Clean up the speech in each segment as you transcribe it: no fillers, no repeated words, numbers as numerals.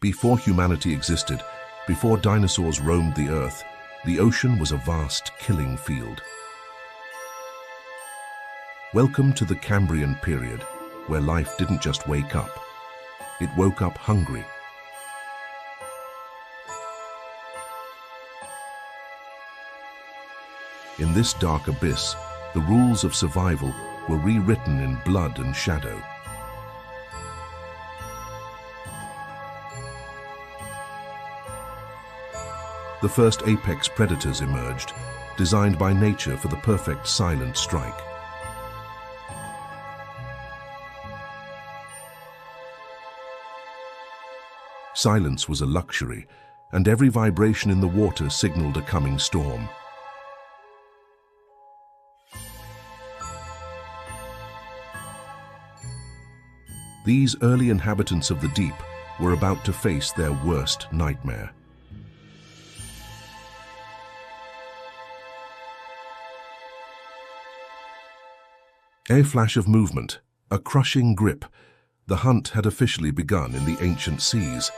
Before humanity existed, before dinosaurs roamed the earth, the ocean was a vast killing field. Welcome to the Cambrian period, where life didn't just wake up. It woke up hungry. In this dark abyss, the rules of survival were rewritten in blood and shadow. The first apex predators emerged, designed by nature for the perfect silent strike. Silence was a luxury, and every vibration in the water signaled a coming storm. These early inhabitants of the deep were about to face their worst nightmare. A flash of movement, a crushing grip. The hunt had officially begun in the ancient seas.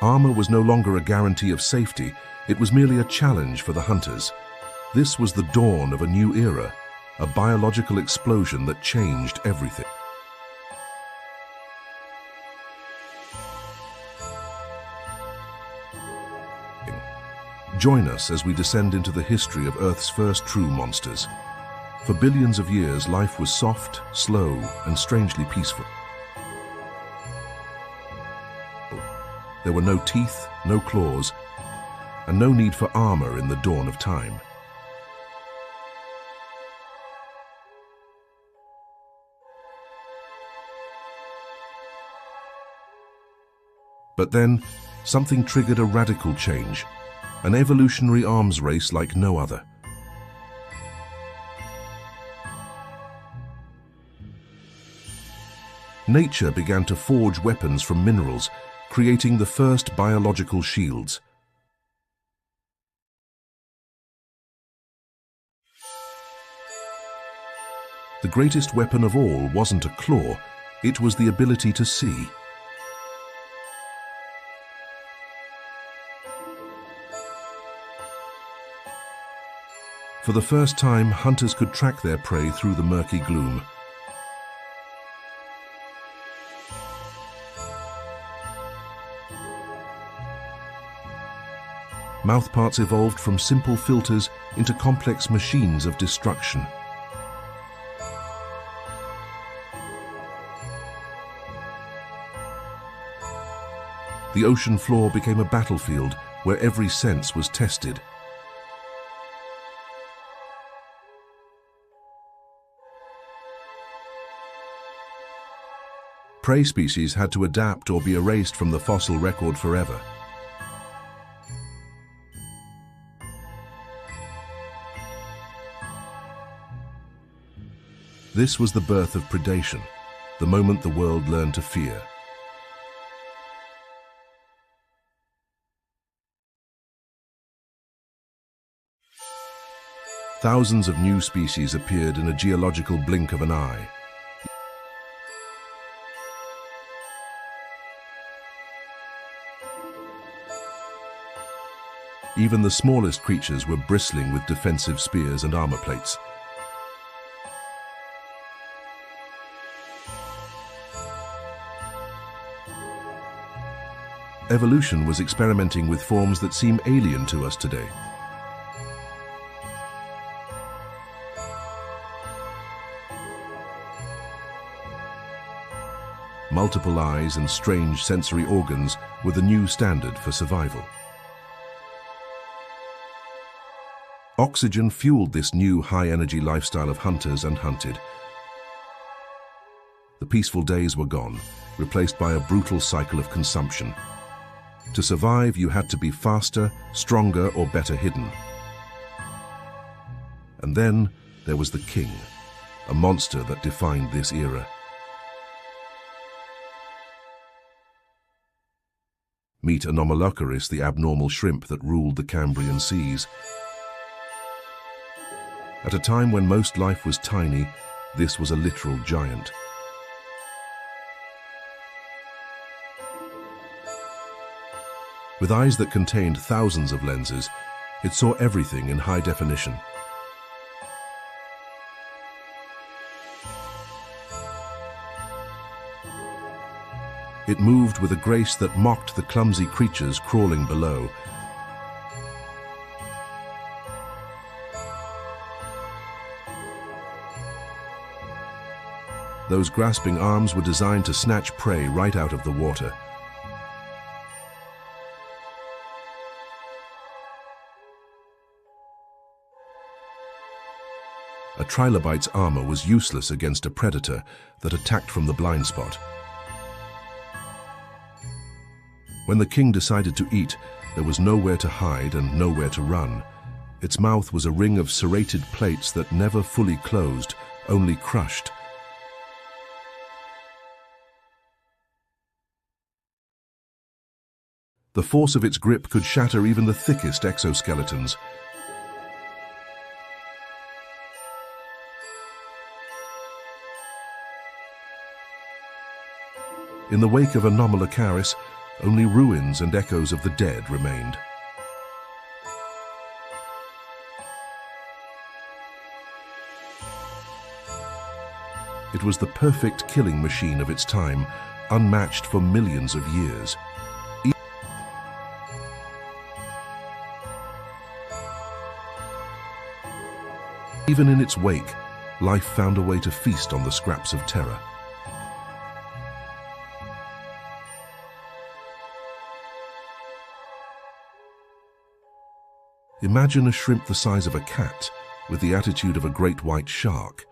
Armor was no longer a guarantee of safety, it was merely a challenge for the hunters. This was the dawn of a new era, a biological explosion that changed everything. Join us as we descend into the history of Earth's first true monsters. For billions of years, life was soft, slow, and strangely peaceful. There were no teeth, no claws, and no need for armor in the dawn of time. But then, something triggered a radical change. An evolutionary arms race like no other. Nature began to forge weapons from minerals, creating the first biological shields. The greatest weapon of all wasn't a claw, it was the ability to see. For the first time, hunters could track their prey through the murky gloom. Mouthparts evolved from simple filters into complex machines of destruction. The ocean floor became a battlefield where every sense was tested. Prey species had to adapt or be erased from the fossil record forever. This was the birth of predation, the moment the world learned to fear. Thousands of new species appeared in a geological blink of an eye. Even the smallest creatures were bristling with defensive spears and armor plates. Evolution was experimenting with forms that seem alien to us today. Multiple eyes and strange sensory organs were the new standard for survival. Oxygen fueled this new high-energy lifestyle of hunters and hunted. The peaceful days were gone, replaced by a brutal cycle of consumption. To survive, you had to be faster, stronger, or better hidden. And then there was the king, a monster that defined this era. Meet Anomalocaris, the abnormal shrimp that ruled the Cambrian seas. At a time when most life was tiny, This was a literal giant. With eyes that contained thousands of lenses, it saw everything in high definition. It moved with a grace that mocked the clumsy creatures crawling below. Those grasping arms were designed to snatch prey right out of the water. A trilobite's armor was useless against a predator that attacked from the blind spot. When the king decided to eat, there was nowhere to hide and nowhere to run. Its mouth was a ring of serrated plates that never fully closed, only crushed. The force of its grip could shatter even the thickest exoskeletons. In the wake of Anomalocaris, only ruins and echoes of the dead remained. It was the perfect killing machine of its time, unmatched for millions of years. Even in its wake, life found a way to feast on the scraps of terror. Imagine a shrimp the size of a cat, with the attitude of a great white shark.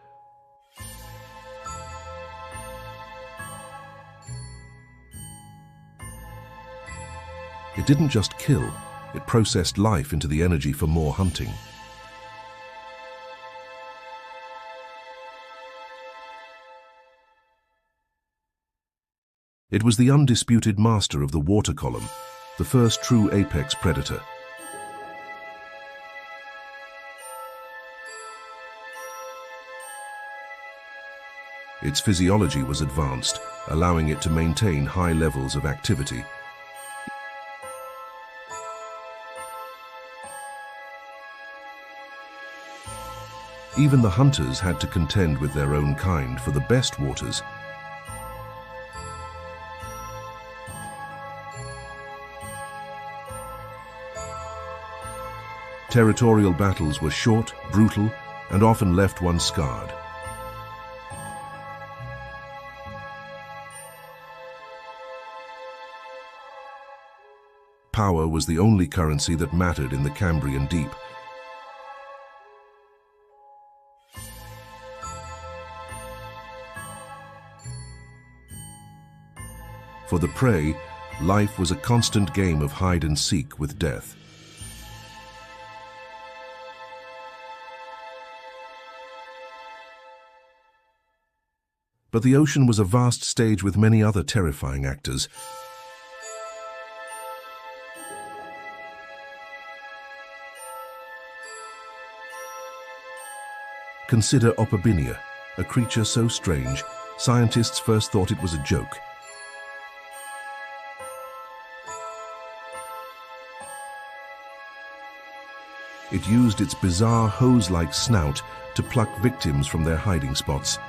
It didn't just kill, it processed life into the energy for more hunting. It was the undisputed master of the water column, the first true apex predator. Its physiology was advanced, allowing it to maintain high levels of activity. Even the hunters had to contend with their own kind for the best waters. Territorial battles were short, brutal, and often left one scarred. Power was the only currency that mattered in the Cambrian deep. For the prey, life was a constant game of hide and seek with death. But the ocean was a vast stage with many other terrifying actors. Consider Opabinia, a creature so strange, scientists first thought it was a joke. It used its bizarre hose-like snout to pluck victims from their hiding spots.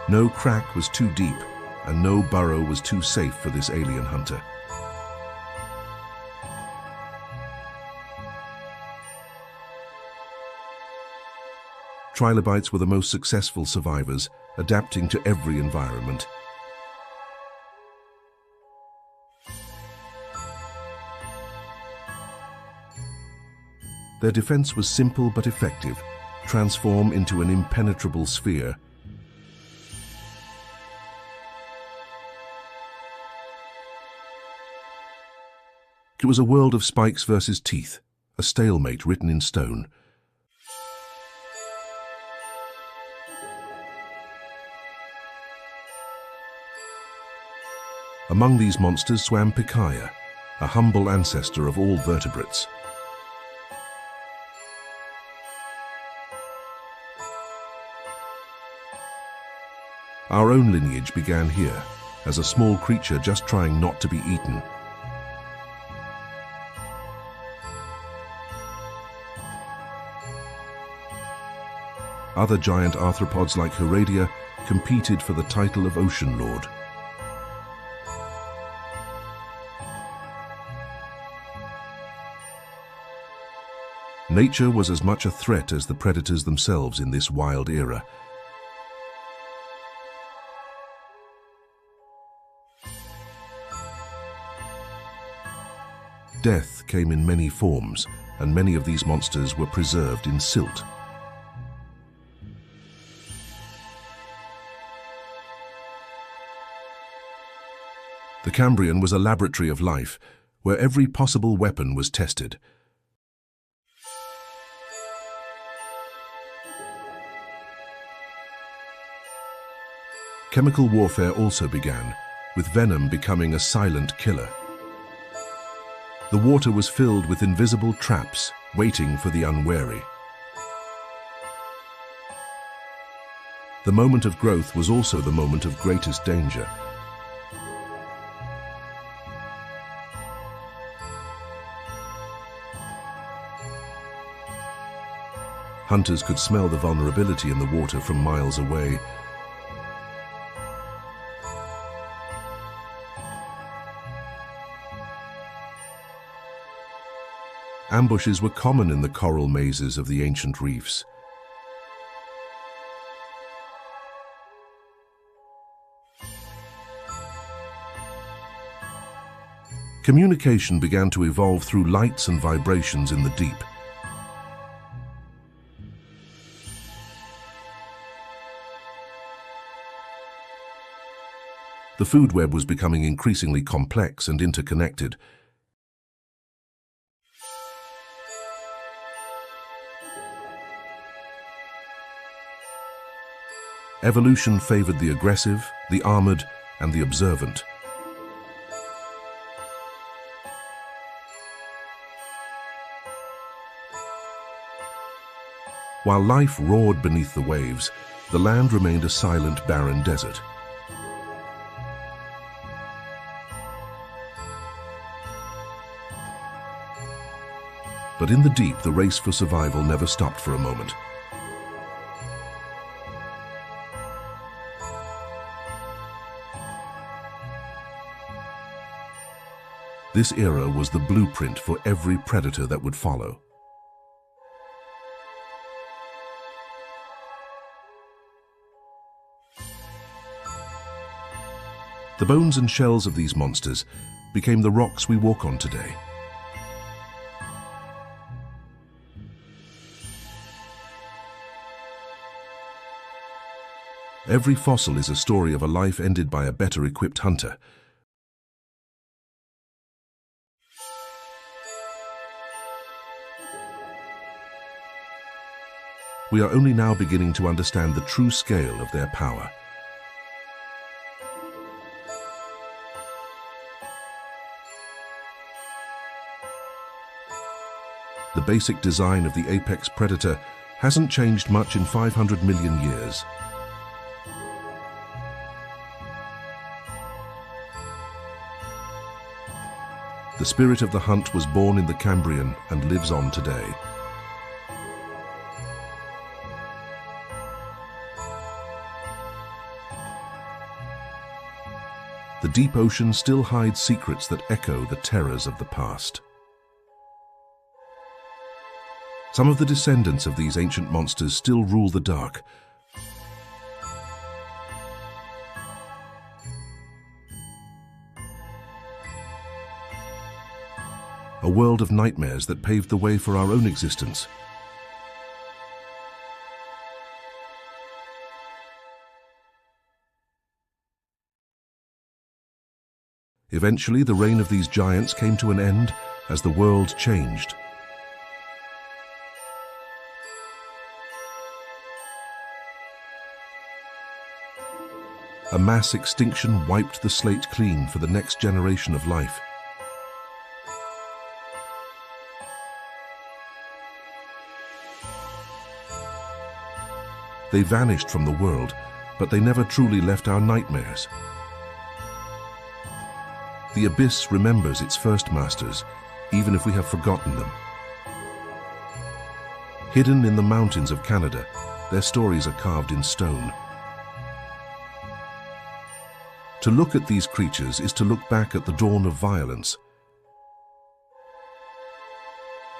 No crack was too deep, and no burrow was too safe for this alien hunter. Trilobites were the most successful survivors, adapting to every environment. Their defense was simple but effective: transform into an impenetrable sphere. It was a world of spikes versus teeth, a stalemate written in stone. Among these monsters swam Pikaya, a humble ancestor of all vertebrates. Our own lineage began here, as a small creature just trying not to be eaten. Other giant arthropods like Heradia competed for the title of Ocean Lord. Nature was as much a threat as the predators themselves in this wild era. Death came in many forms, and many of these monsters were preserved in silt. The Cambrian was a laboratory of life, where every possible weapon was tested. Chemical warfare also began, with venom becoming a silent killer. The water was filled with invisible traps, waiting for the unwary. The moment of growth was also the moment of greatest danger. Hunters could smell the vulnerability in the water from miles away. Ambushes were common in the coral mazes of the ancient reefs. Communication began to evolve through lights and vibrations in the deep. The food web was becoming increasingly complex and interconnected. Evolution favored the aggressive, the armored, and the observant. While life roared beneath the waves, the land remained a silent, barren desert. But in the deep, the race for survival never stopped for a moment. This era was the blueprint for every predator that would follow. The bones and shells of these monsters became the rocks we walk on today. Every fossil is a story of a life ended by a better equipped hunter. We are only now beginning to understand the true scale of their power. The basic design of the apex predator hasn't changed much in 500 million years. The spirit of the hunt was born in the Cambrian and lives on today. The deep ocean still hides secrets that echo the terrors of the past. Some of the descendants of these ancient monsters still rule the dark. A world of nightmares that paved the way for our own existence. Eventually, the reign of these giants came to an end as the world changed. A mass extinction wiped the slate clean for the next generation of life. They vanished from the world, but they never truly left our nightmares. The abyss remembers its first masters, even if we have forgotten them. Hidden in the mountains of Canada, their stories are carved in stone. To look at these creatures is to look back at the dawn of violence.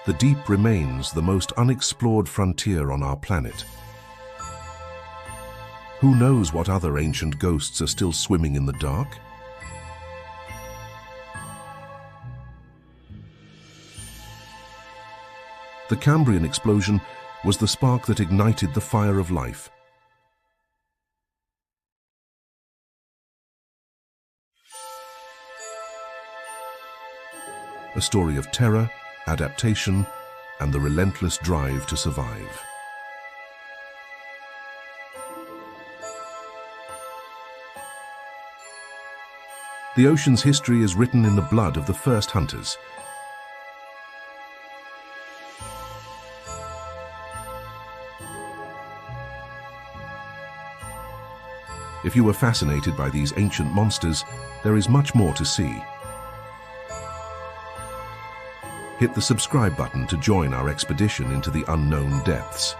The deep remains the most unexplored frontier on our planet. Who knows what other ancient ghosts are still swimming in the dark? The Cambrian explosion was the spark that ignited the fire of life. A story of terror, adaptation, and the relentless drive to survive. The ocean's history is written in the blood of the first hunters. If you were fascinated by these ancient monsters, there is much more to see. Hit the subscribe button to join our expedition into the unknown depths.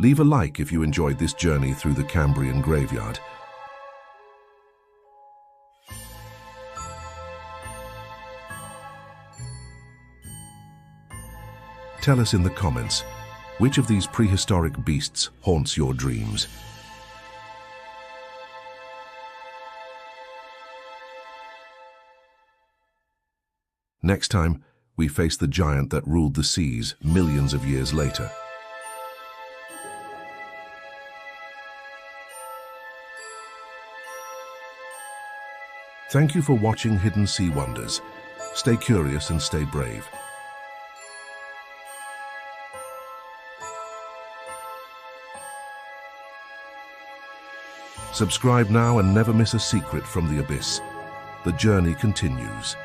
Leave a like if you enjoyed this journey through the Cambrian graveyard. Tell us in the comments, which of these prehistoric beasts haunts your dreams? Next time, we face the giant that ruled the seas millions of years later. Thank you for watching Hidden Sea Wonders. Stay curious and stay brave. Subscribe now and never miss a secret from the abyss. The journey continues.